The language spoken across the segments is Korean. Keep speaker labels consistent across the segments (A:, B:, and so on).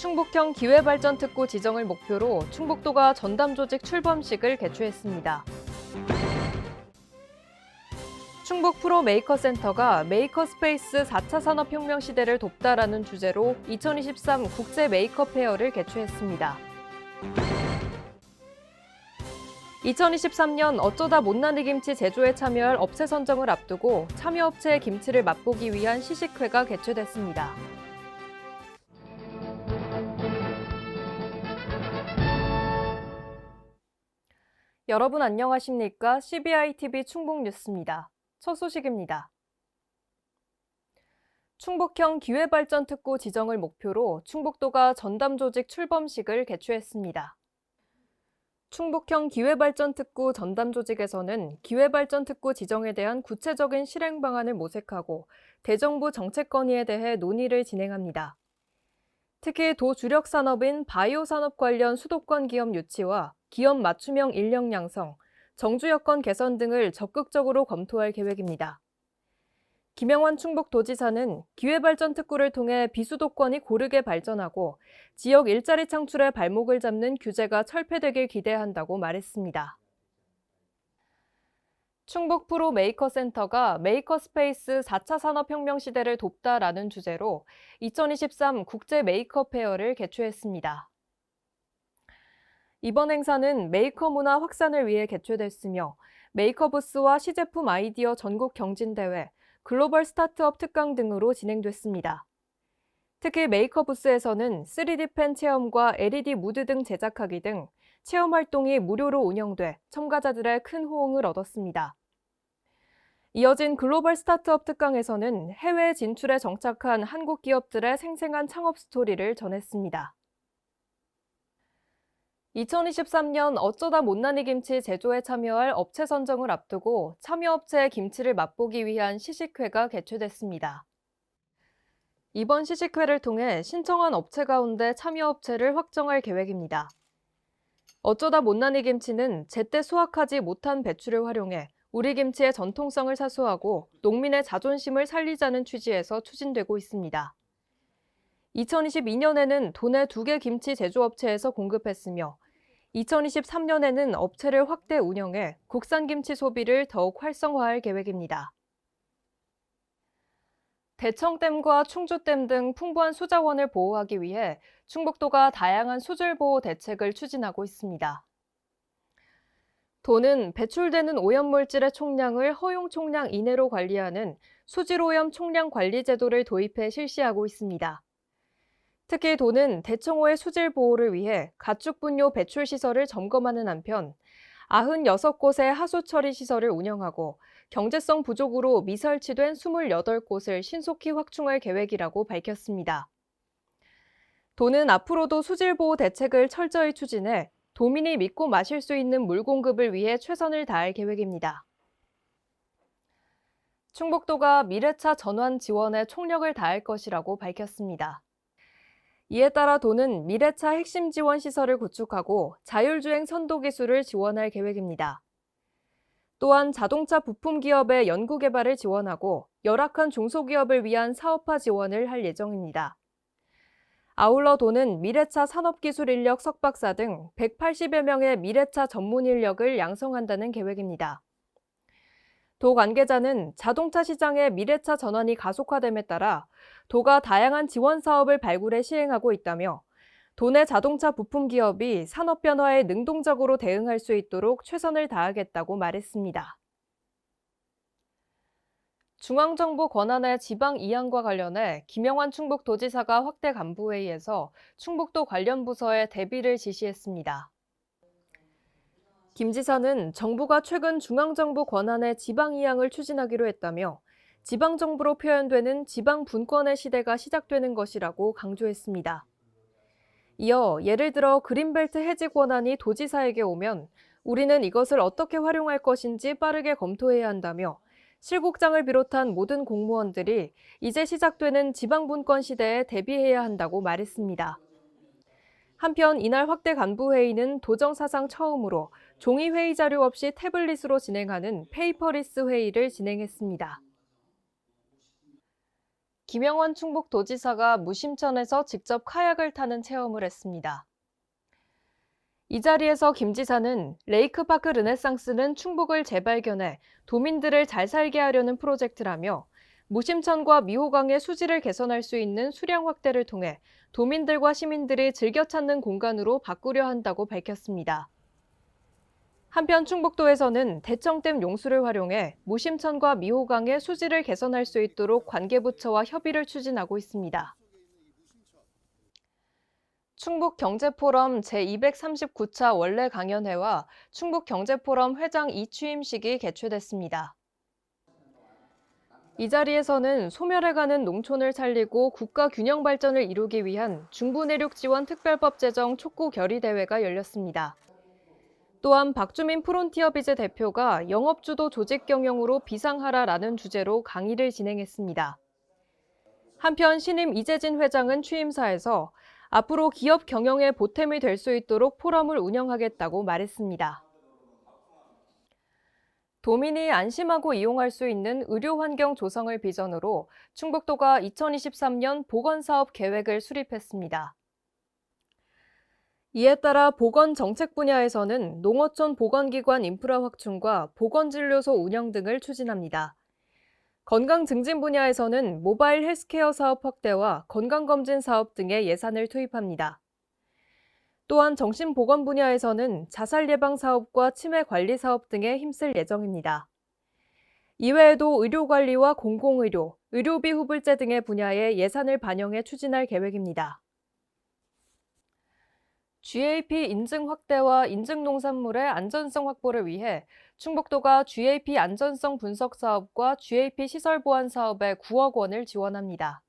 A: 충북형 기회발전특구 지정을 목표로 충북도가 전담조직 출범식을 개최했습니다. 충북 프로 메이커센터가 메이커스페이스 4차 산업혁명 시대를 돕다라는 주제로 2023 국제 메이커 페어를 개최했습니다. 2023년 어쩌다 못난이 김치 제조에 참여할 업체 선정을 앞두고 참여업체의 김치를 맛보기 위한 시식회가 개최됐습니다. 여러분 안녕하십니까? CBI-TV 충북뉴스입니다. 첫 소식입니다. 충북형 기회발전특구 지정을 목표로 충북도가 전담조직 출범식을 개최했습니다. 충북형 기회발전특구 전담조직에서는 기회발전특구 지정에 대한 구체적인 실행 방안을 모색하고 대정부 정책 건의에 대해 논의를 진행합니다. 특히 도 주력 산업인 바이오 산업 관련 수도권 기업 유치와 기업 맞춤형 인력 양성, 정주 여건 개선 등을 적극적으로 검토할 계획입니다. 김영환 충북도지사는 기회발전특구를 통해 비수도권이 고르게 발전하고 지역 일자리 창출에 발목을 잡는 규제가 철폐되길 기대한다고 말했습니다. 충북 프로 메이커센터가 메이커스페이스 4차 산업혁명 시대를 돕다라는 주제로 2023 국제 메이커 페어를 개최했습니다. 이번 행사는 메이커 문화 확산을 위해 개최됐으며 메이커 부스와 시제품 아이디어 전국 경진대회, 글로벌 스타트업 특강 등으로 진행됐습니다. 특히 메이커 부스에서는 3D 펜 체험과 LED 무드 등 제작하기 등 체험 활동이 무료로 운영돼 참가자들의 큰 호응을 얻었습니다. 이어진 글로벌 스타트업 특강에서는 해외 진출에 정착한 한국 기업들의 생생한 창업 스토리를 전했습니다. 2023년 어쩌다 못난이 김치 제조에 참여할 업체 선정을 앞두고 참여업체의 김치를 맛보기 위한 시식회가 개최됐습니다. 이번 시식회를 통해 신청한 업체 가운데 참여업체를 확정할 계획입니다. 어쩌다 못난이 김치는 제때 수확하지 못한 배추를 활용해 우리 김치의 전통성을 사수하고 농민의 자존심을 살리자는 취지에서 추진되고 있습니다. 2022년에는 도내 2개 김치 제조업체에서 공급했으며 2023년에는 업체를 확대 운영해 국산 김치 소비를 더욱 활성화할 계획입니다. 대청댐과 충주댐 등 풍부한 수자원을 보호하기 위해 충북도가 다양한 수질 보호 대책을 추진하고 있습니다. 도는 배출되는 오염물질의 총량을 허용 총량 이내로 관리하는 수질오염 총량 관리 제도를 도입해 실시하고 있습니다. 특히 도는 대청호의 수질 보호를 위해 가축 분뇨 배출 시설을 점검하는 한편 96곳의 하수 처리 시설을 운영하고 경제성 부족으로 미설치된 28곳을 신속히 확충할 계획이라고 밝혔습니다. 도는 앞으로도 수질 보호 대책을 철저히 추진해 도민이 믿고 마실 수 있는 물 공급을 위해 최선을 다할 계획입니다. 충북도가 미래차 전환 지원에 총력을 다할 것이라고 밝혔습니다. 이에 따라 도는 미래차 핵심 지원 시설을 구축하고 자율주행 선도 기술을 지원할 계획입니다. 또한 자동차 부품 기업의 연구 개발을 지원하고 열악한 중소기업을 위한 사업화 지원을 할 예정입니다. 아울러 도는 미래차 산업기술 인력 석박사 등 180여 명의 미래차 전문 인력을 양성한다는 계획입니다. 도 관계자는 자동차 시장의 미래차 전환이 가속화됨에 따라 도가 다양한 지원 사업을 발굴해 시행하고 있다며 도내 자동차 부품 기업이 산업 변화에 능동적으로 대응할 수 있도록 최선을 다하겠다고 말했습니다. 중앙정부 권한의 지방 이양과 관련해 김영환 충북도지사가 확대 간부회의에서 충북도 관련 부서에 대비를 지시했습니다. 김 지사는 정부가 최근 중앙정부 권한의 지방 이양을 추진하기로 했다며 지방정부로 표현되는 지방 분권의 시대가 시작되는 것이라고 강조했습니다. 이어 예를 들어 그린벨트 해지 권한이 도지사에게 오면 우리는 이것을 어떻게 활용할 것인지 빠르게 검토해야 한다며 실국장을 비롯한 모든 공무원들이 이제 시작되는 지방 분권 시대에 대비해야 한다고 말했습니다. 한편 이날 확대 간부회의는 도정 사상 처음으로 종이 회의 자료 없이 태블릿으로 진행하는 페이퍼리스 회의를 진행했습니다. 김영환 충북도지사가 무심천에서 직접 카약을 타는 체험을 했습니다. 이 자리에서 김 지사는 레이크파크 르네상스는 충북을 재발견해 도민들을 잘 살게 하려는 프로젝트라며 무심천과 미호강의 수질을 개선할 수 있는 수량 확대를 통해 도민들과 시민들이 즐겨 찾는 공간으로 바꾸려 한다고 밝혔습니다. 한편 충북도에서는 대청댐 용수를 활용해 무심천과 미호강의 수질을 개선할 수 있도록 관계부처와 협의를 추진하고 있습니다. 충북경제포럼 제239차 원래 강연회와 충북경제포럼 회장 이취임식이 개최됐습니다. 이 자리에서는 소멸해가는 농촌을 살리고 국가 균형 발전을 이루기 위한 중부내륙 지원 특별법 제정 촉구 결의 대회가 열렸습니다. 또한 박주민 프론티어비즈 대표가 영업주도 조직 경영으로 비상하라라는 주제로 강의를 진행했습니다. 한편 신임 이재진 회장은 취임사에서 앞으로 기업 경영에 보탬이 될 수 있도록 포럼을 운영하겠다고 말했습니다. 도민이 안심하고 이용할 수 있는 의료 환경 조성을 비전으로 충북도가 2023년 보건사업 계획을 수립했습니다. 이에 따라 보건 정책 분야에서는 농어촌 보건기관 인프라 확충과 보건진료소 운영 등을 추진합니다. 건강 증진 분야에서는 모바일 헬스케어 사업 확대와 건강검진 사업 등의 예산을 투입합니다. 또한 정신보건 분야에서는 자살 예방 사업과 치매 관리 사업 등에 힘쓸 예정입니다. 이외에도 의료관리와 공공의료, 의료비 후불제 등의 분야에 예산을 반영해 추진할 계획입니다. GAP 인증 확대와 인증 농산물의 안전성 확보를 위해 충북도가 GAP 안전성 분석 사업과 GAP 시설 보안 사업에 9억 원을 지원합니다.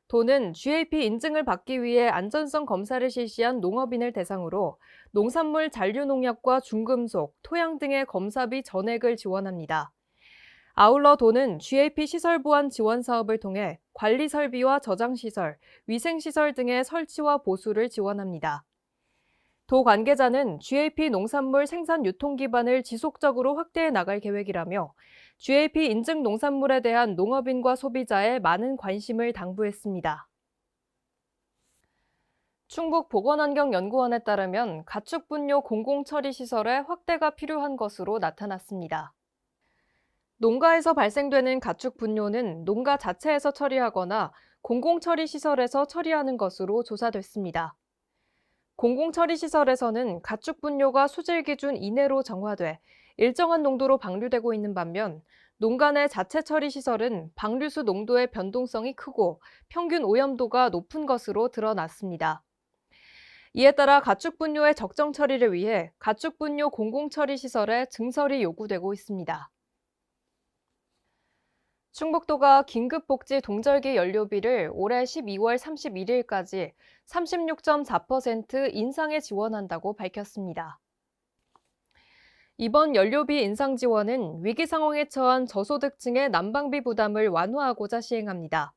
A: 도는 GAP 인증을 받기 위해 안전성 검사를 실시한 농업인을 대상으로 농산물 잔류농약과 중금속, 토양 등의 검사비 전액을 지원합니다. 아울러 도는 GAP 시설 보안 지원 사업을 통해 관리 설비와 저장 시설, 위생 시설 등의 설치와 보수를 지원합니다. 도 관계자는 GAP 농산물 생산 유통 기반을 지속적으로 확대해 나갈 계획이라며 GAP 인증 농산물에 대한 농업인과 소비자의 많은 관심을 당부했습니다. 충북보건환경연구원에 따르면 가축분뇨 공공처리시설의 확대가 필요한 것으로 나타났습니다. 농가에서 발생되는 가축 분뇨는 농가 자체에서 처리하거나 공공처리시설에서 처리하는 것으로 조사됐습니다. 공공처리시설에서는 가축 분뇨가 수질 기준 이내로 정화돼 일정한 농도로 방류되고 있는 반면 농가 내 자체 처리시설은 방류수 농도의 변동성이 크고 평균 오염도가 높은 것으로 드러났습니다. 이에 따라 가축 분뇨의 적정 처리를 위해 가축 분뇨 공공처리시설에 증설이 요구되고 있습니다. 충북도가 긴급복지 동절기 연료비를 올해 12월 31일까지 36.4% 인상해 지원한다고 밝혔습니다. 이번 연료비 인상 지원은 위기 상황에 처한 저소득층의 난방비 부담을 완화하고자 시행합니다.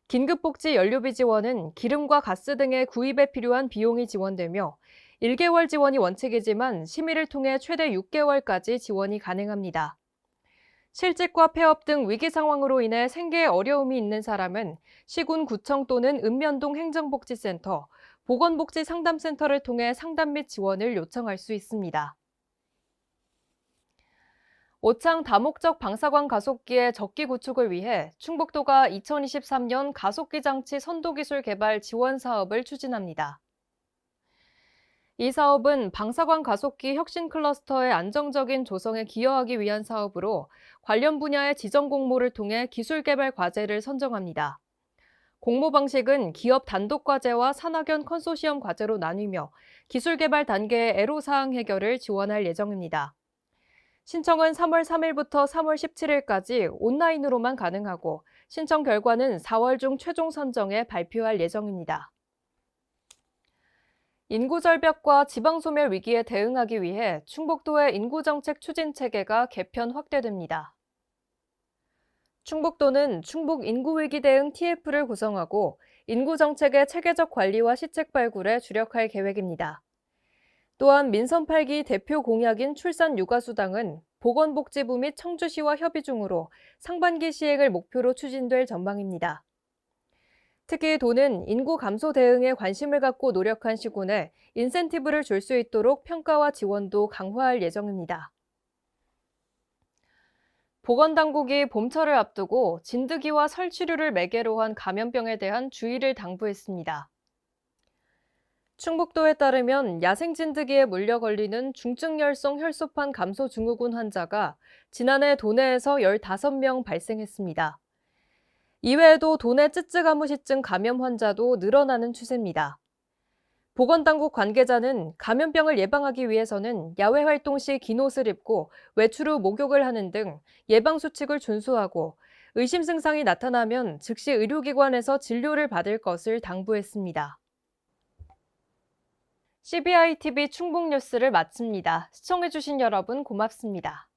A: 긴급복지 연료비 지원은 기름과 가스 등의 구입에 필요한 비용이 지원되며 1개월 지원이 원칙이지만 심의를 통해 최대 6개월까지 지원이 가능합니다. 실직과 폐업 등 위기 상황으로 인해 생계에 어려움이 있는 사람은 시군 구청 또는 읍면동 행정복지센터, 보건복지상담센터를 통해 상담 및 지원을 요청할 수 있습니다. 오창 다목적 방사관 가속기의 적기 구축을 위해 충북도가 2023년 가속기 장치 선도기술 개발 지원 사업을 추진합니다. 이 사업은 방사관 가속기 혁신 클러스터의 안정적인 조성에 기여하기 위한 사업으로 관련 분야의 지정 공모를 통해 기술 개발 과제를 선정합니다. 공모 방식은 기업 단독 과제와 산학연 컨소시엄 과제로 나뉘며 기술 개발 단계의 애로사항 해결을 지원할 예정입니다. 신청은 3월 3일부터 3월 17일까지 온라인으로만 가능하고 신청 결과는 4월 중 최종 선정해 발표할 예정입니다. 인구절벽과 지방소멸 위기에 대응하기 위해 충북도의 인구정책 추진체계가 개편 확대됩니다. 충북도는 충북인구위기 대응 TF를 구성하고 인구정책의 체계적 관리와 시책 발굴에 주력할 계획입니다. 또한 민선 8기 대표 공약인 출산 육아수당은 보건복지부 및 청주시와 협의 중으로 상반기 시행을 목표로 추진될 전망입니다. 특히 도는 인구 감소 대응에 관심을 갖고 노력한 시군에 인센티브를 줄 수 있도록 평가와 지원도 강화할 예정입니다. 보건당국이 봄철을 앞두고 진드기와 설치류를 매개로 한 감염병에 대한 주의를 당부했습니다. 충북도에 따르면 야생진드기에 물려 걸리는 중증열성 혈소판 감소 증후군 환자가 지난해 도내에서 15명 발생했습니다. 이외에도 도내 쯔쯔가무시증 감염 환자도 늘어나는 추세입니다. 보건당국 관계자는 감염병을 예방하기 위해서는 야외 활동 시 긴 옷을 입고 외출 후 목욕을 하는 등 예방수칙을 준수하고 의심 증상이 나타나면 즉시 의료기관에서 진료를 받을 것을 당부했습니다. CBI TV 충북 뉴스를 마칩니다. 시청해주신 여러분 고맙습니다.